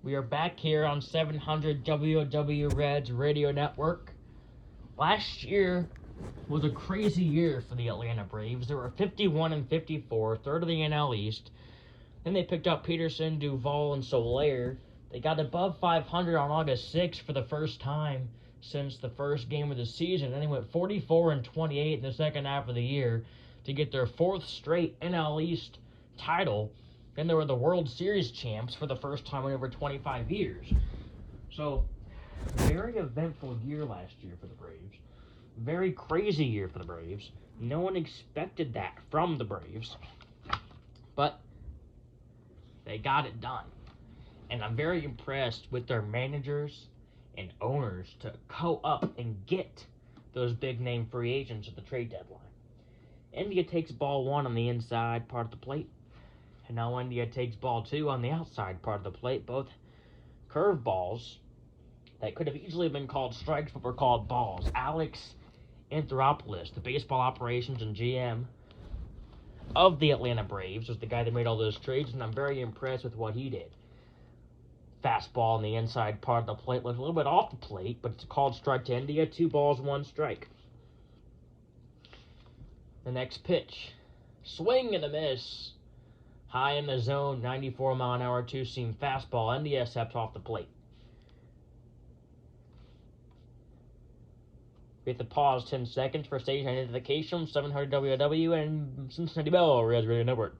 We are back here on 700 WOW Reds Radio Network. Last year was a crazy year for the Atlanta Braves. They were 51-54, third of the NL East. Then they picked up Peterson, Duvall, and Soler. They got above 500 on August 6th for the first time since the first game of the season. Then they went 44-28 in the second half of the year to get their fourth straight NL East title. Then they were the World Series champs for the first time in over 25 years. So, very eventful year last year for the Braves. Very crazy year for the Braves. No one expected that from the Braves. But they got it done. And I'm very impressed with their managers and owners to go up and get those big-name free agents at the trade deadline. India takes ball one on the inside part of the plate. And now India takes ball two on the outside part of the plate. Both curveballs that could have easily been called strikes but were called balls. Alex Anthopoulos, the baseball operations and GM of the Atlanta Braves, was the guy that made all those trades, and I'm very impressed with what he did. Fastball on the inside part of the plate was a little bit off the plate, but it's called strike to India. 2 balls, 1 strike. The next pitch. Swing and a miss. High in the zone, 94-mile-an-hour two-seam fastball. India steps off the plate. We have to pause 10 seconds for station identification. 700 WW and Cincinnati Bell, Reds Radio Network.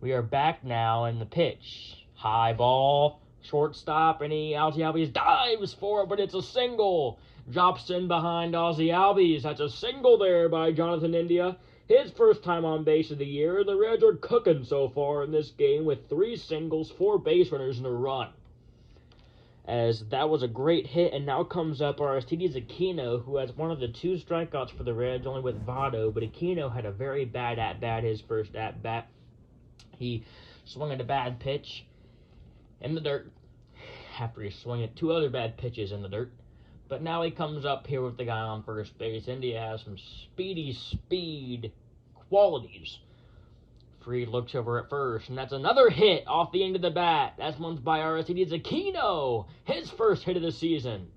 We are back now in the pitch. High ball, shortstop, and Ozzie Albies dives for it, but it's a single. Drops in behind Ozzie Albies. That's a single there by Jonathan India. His first time on base of the year. The Reds are cooking so far in this game with 3 singles, 4 base runners, and a run. As that was a great hit, and now comes up Aristides Aquino, who has one of the 2 strikeouts for the Reds, only with Votto, but Aquino had a very bad at-bat, his first at-bat. He swung at a bad pitch in the dirt after he swung at 2 other bad pitches in the dirt. But now he comes up here with the guy on first base. India has some speed qualities. Fried looks over at first, and that's another hit off the end of the bat. That one's by Aristides Aquino, his first hit of the season.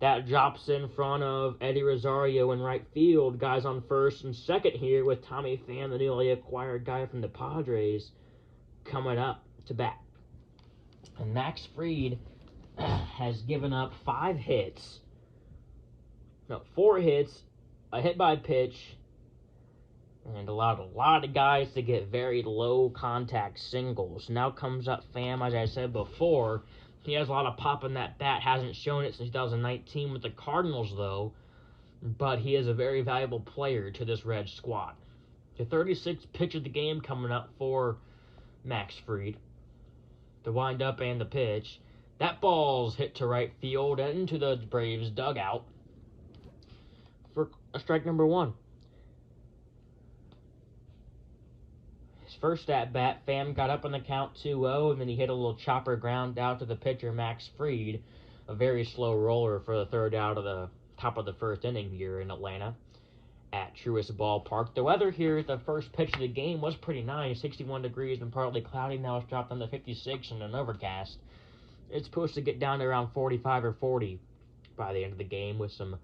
That drops in front of Eddie Rosario in right field. Guys on first and second here with Tommy Pham, the newly acquired guy from the Padres, coming up to bat. And Max Fried has given up 4 hits, a hit by pitch, and allowed a lot of guys to get very low contact singles. Now comes up Pham, as I said before. He has a lot of pop in that bat, hasn't shown it since 2019 with the Cardinals though, but he is a very valuable player to this Reds squad. The 36th pitch of the game coming up for Max Fried. The windup and the pitch. That ball's hit to right field and into the Braves dugout for a strike number 1. His first at-bat, Pham got up on the count 2-0, and then he hit a little chopper ground out to the pitcher, Max Fried, a very slow roller for the third out of the top of the first inning here in Atlanta at Truist Ballpark. The weather here at the first pitch of the game was pretty nice, 61 degrees and partly cloudy. Now it's dropped down to 56 and an overcast. It's supposed to get down to around 45 or 40 by the end of the game with some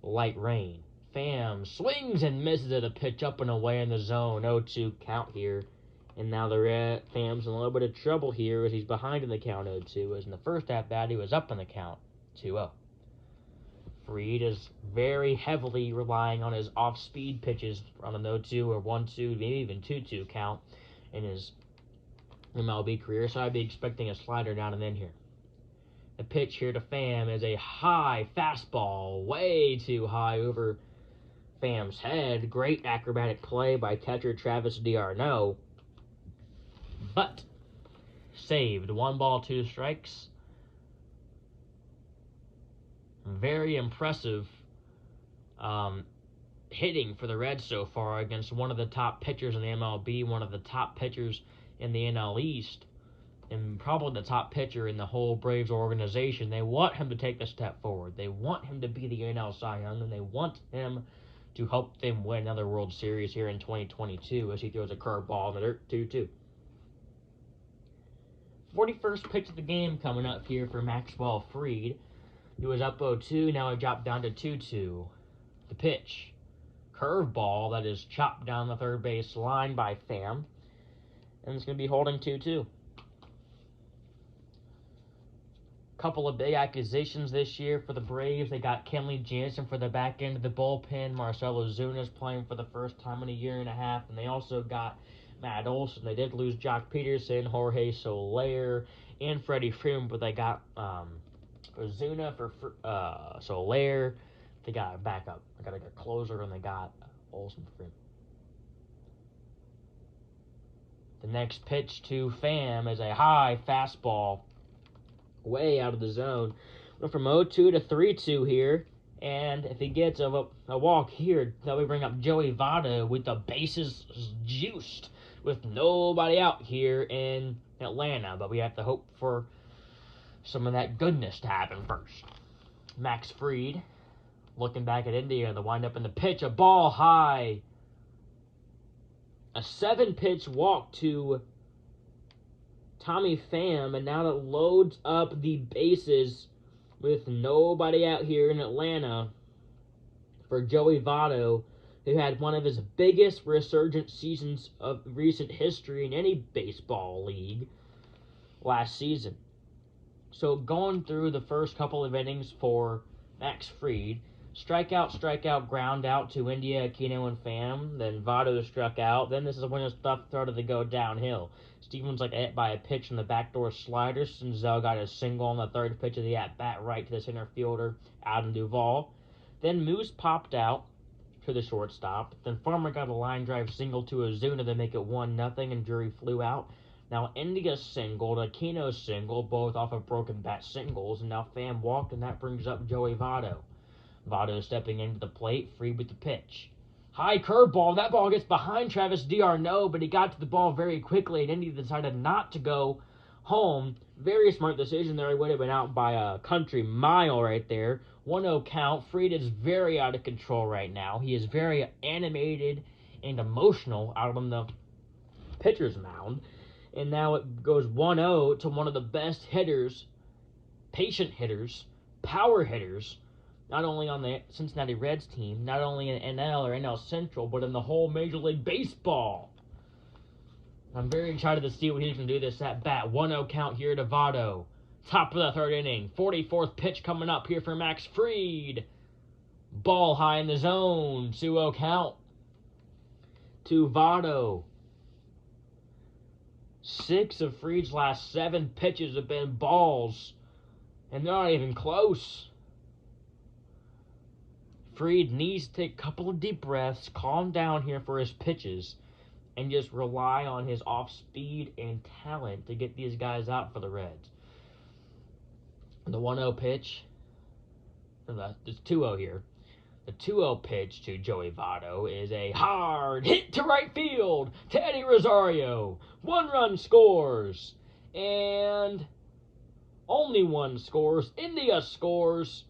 light rain. Pham swings and misses at a pitch up and away in the zone. 0-2 count here. And now Pham's in a little bit of trouble here as he's behind in the count 0-2. As in the first at-bat, he was up in the count 2-0. Fried is very heavily relying on his off-speed pitches on an 0-2 or 1-2, maybe even 2-2 count in his MLB career, so I'd be expecting a slider down and in here. The pitch here to Pham is a high fastball, way too high over Pham's head. Great acrobatic play by catcher Travis d'Arnaud, but saved. 1 ball, 2 strikes. Very impressive hitting for the Reds so far against one of the top pitchers in the MLB, one of the top pitchers in the NL East, and probably the top pitcher in the whole Braves organization. They want him to take the step forward. They want him to be the NL Cy Young, and they want him to help them win another World Series here in 2022 as he throws a curveball in the dirt 2-2. 41st pitch of the game coming up here for Maxwell Fried. He was up 0-2, now he dropped down to 2-2. The pitch, curveball that is chopped down the third base line by Pham, and it's going to be holding 2-2. Couple of big acquisitions this year for the Braves. They got Kenley Jansen for the back end of the bullpen. Marcell Ozuna's playing for the first time in a year and a half, and they also got Matt Olson. They did lose Jock Peterson, Jorge Soler, and Freddie Freeman, but they got Ozuna for Soler. They got a backup. They got a closer, and they got Olson for Freeman. The next pitch to Pham is a high fastball, way out of the zone. Went from 0-2 to 3-2 here. And if he gets a walk here, then we bring up Joey Votto with the bases juiced with nobody out here in Atlanta. But we have to hope for some of that goodness to happen first. Max Fried looking back at India. The windup in the pitch. A ball high. A 7-pitch walk to Tommy Pham, and now that loads up the bases with nobody out here in Atlanta for Joey Votto, who had one of his biggest resurgent seasons of recent history in any baseball league last season. So going through the first couple of innings for Max Fried, strikeout, ground out to India, Aquino, and Pham. Then Votto struck out. Then this is when his stuff started to go downhill. Stevens hit by a pitch in the backdoor slider. Senzel got a single on the third pitch of the at-bat right to the center fielder, Adam Duvall. Then Moose popped out to the shortstop. Then Farmer got a line drive single to Ozuna to make it 1-0, and Drury flew out. Now India singled, Aquino singled, both off of broken bat singles, and now Pham walked, and that brings up Joey Votto. Votto stepping into the plate, Fried with the pitch. High curveball. That ball gets behind Travis d'Arnaud, but he got to the ball very quickly, and Indy decided not to go home. Very smart decision there. He would have been out by a country mile right there. 1-0 count. Fried is very out of control right now. He is very animated and emotional out on the pitcher's mound. And now it goes 1-0 to one of the best hitters, patient hitters, power hitters, not only on the Cincinnati Reds team, not only in NL or NL Central, but in the whole Major League Baseball. I'm very excited to see what he's going to do this at bat. 1-0 count here to Votto. Top of the third inning. 44th pitch coming up here for Max Fried. Ball high in the zone. 2-0 count to Votto. 6 of Fried's last 7 pitches have been balls, and they're not even close. Fried needs to take a couple of deep breaths, calm down here for his pitches, and just rely on his off-speed and talent to get these guys out for the Reds. The 1-0 pitch, it's 2-0 here. The 2-0 pitch to Joey Votto is a hard hit to right field. Teddy Rosario. 1 run scores. And only 1 scores. India scores.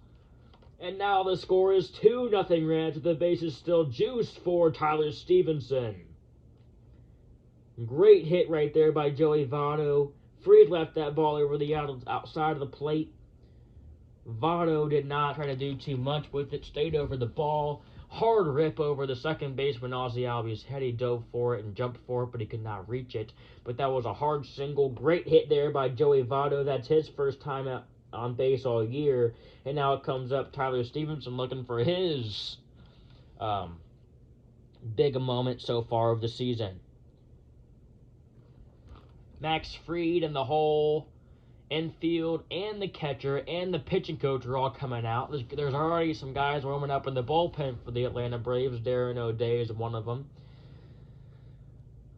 And now the score is 2-0 Reds. The base is still juiced for Tyler Stevenson. Great hit right there by Joey Votto. Fried left that ball over the outside of the plate. Votto did not try to do too much with it. Stayed over the ball. Hard rip over the second baseman Ozzie Albies' head. He dove for it and jumped for it, but he could not reach it. But that was a hard single. Great hit there by Joey Votto. That's his first time out on base all year. And now it comes up Tyler Stevenson looking for his big moment so far of the season. Max Fried and the whole infield and the catcher and the pitching coach are all coming out. There's already some guys warming up in the bullpen for the Atlanta Braves. Darren O'Day is one of them.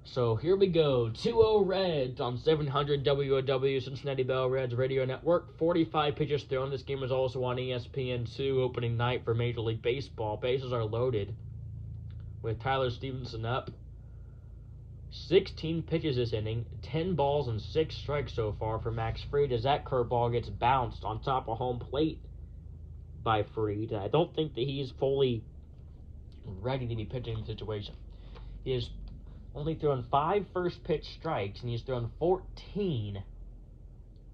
So here we go. 2-0 Reds on 700 WOW Cincinnati Bell Reds Radio Network. 45 pitches thrown. This game is also on ESPN2 opening night for Major League Baseball. Bases are loaded with Tyler Stevenson up. 16 pitches this inning, 10 balls and 6 strikes so far for Max Fried as that curveball gets bounced on top of home plate by Fried. I don't think that he's fully ready to be pitching in the situation. He has only thrown 5 first pitch strikes, and he's thrown 14.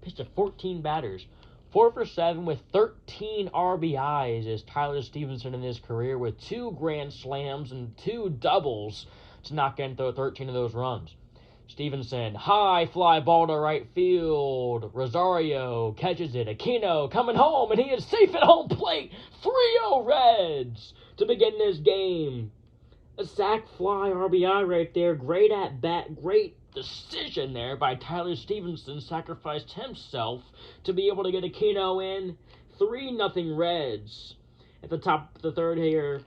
Pitched to 14 batters. 4 for 7 with 13 RBIs is Tyler Stephenson in his career, with 2 grand slams and 2 doubles to knock in 13 of those runs. Stevenson, high fly ball to right field. Rosario catches it. Aquino coming home, and he is safe at home plate. 3-0 Reds to begin this game. A sac fly RBI right there. Great at bat. Great decision there by Tyler Stevenson. Sacrificed himself to be able to get Aquino in. 3-0 Reds at the top of the third here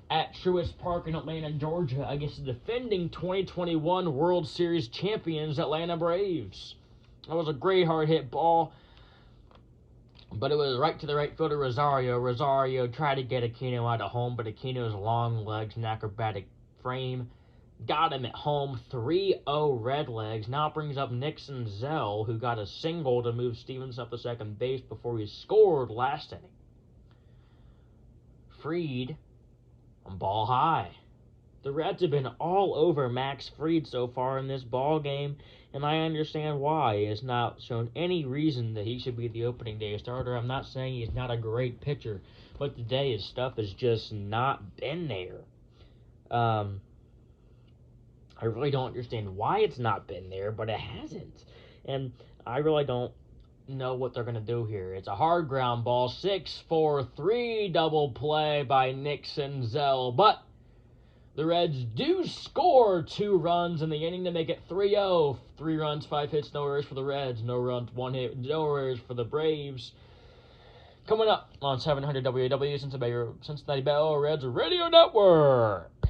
at Truist Park in Atlanta, Georgia, against the defending 2021 World Series champions, Atlanta Braves. That was a great hard hit ball, but it was right to the right fielder, Rosario. Rosario tried to get Aquino out of home, but Aquino's long legs and acrobatic frame got him at home. 3-0 Red Legs. Now brings up Nick Senzel, who got a single to move Stevenson up to second base before he scored last inning. Fried on ball high. The Reds have been all over Max Fried so far in this ball game, and I understand why. He has not shown any reason that he should be the opening day starter. I'm not saying he's not a great pitcher, but today his stuff has just not been there. I really don't understand why it's not been there, but it hasn't. And I really don't know what they're going to do here. It's a hard ground ball, 6-4-3 double play by Nick Senzel, but the Reds do score 2 runs in the inning to make it 3-0. 3 runs, 5 hits, no errors for the Reds, no runs, 1 hit, no errors for the Braves. Coming up on 700 WAW, Cincinnati Bell Reds Radio Network.